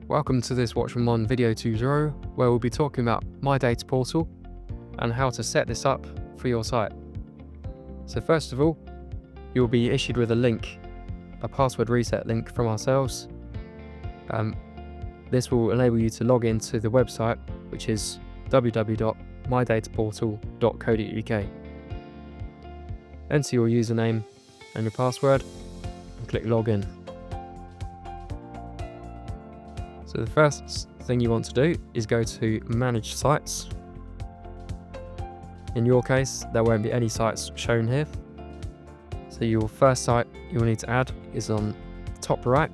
Welcome to this WatchmanOne video tutorial where we'll be talking about My Data Portal and how to set this up for your site. So first of all, you'll be issued with a link, a password reset link from ourselves. This will enable you to log into the website, which is www.mydataportal.co.uk. Enter your username and your password and click login. So the first thing you want to do is go to Manage Sites. In your case, there won't be any sites shown here. So your first site you'll need to add is on the top right.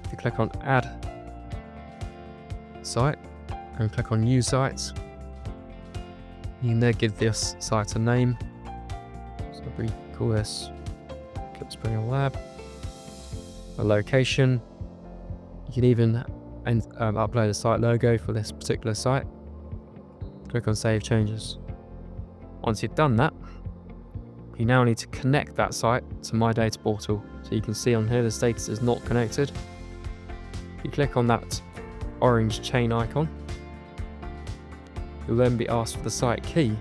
If you click on Add Site and click on New Sites, you can then give this site a name. So we call this Clipspringer Lab. A location. You can even upload a site logo for this particular site. Click on Save Changes. Once you've done that, you now need to connect that site to My Data Portal. So you can see on here the status is not connected. You click on that orange chain icon. You'll then be asked for the site key.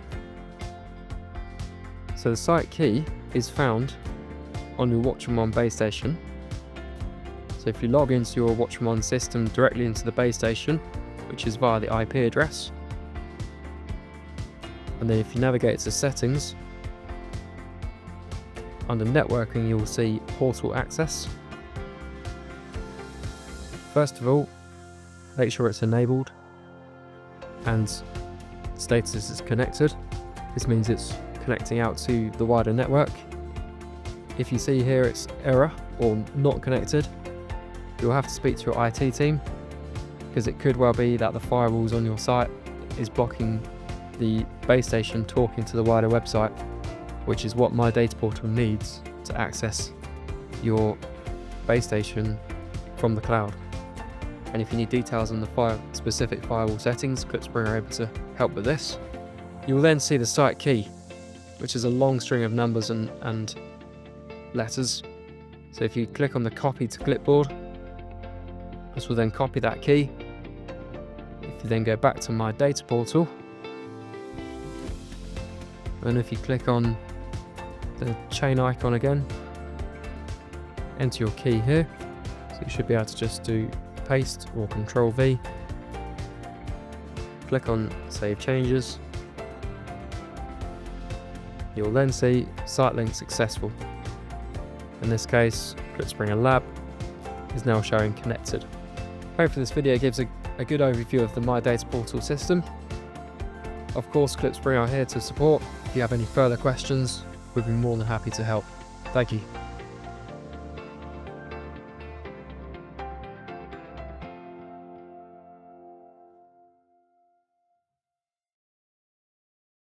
So the site key is found on your WatchmanOne base station. So if you log into your WatchmanOne system directly into the base station, which is via the IP address, and then if you navigate to Settings, under Networking you'll see Portal Access. First of all, make sure it's enabled and status is connected. This means it's connecting out to the wider network. If you see here it's error or not connected, you'll have to speak to your IT team, because it could well be that the firewalls on your site is blocking the base station talking to the wider website, which is what My Data Portal needs to access your base station from the cloud. And if you need details on the specific firewall settings, Clipspringer are able to help with this. You will then see the site key, which is a long string of numbers and letters. So if you click on the copy to clipboard, this will then copy that key. If you then go back to My Data Portal, and if you click on the chain icon again, enter your key here. So you should be able to just do paste or Control V. Click on Save Changes. You'll then see site link successful. In this case, Clipspringer Lab is now showing connected. Hopefully this video gives a good overview of the My Data Portal system. Of course, Clipspringer are here to support. If you have any further questions, we'd be more than happy to help. Thank you.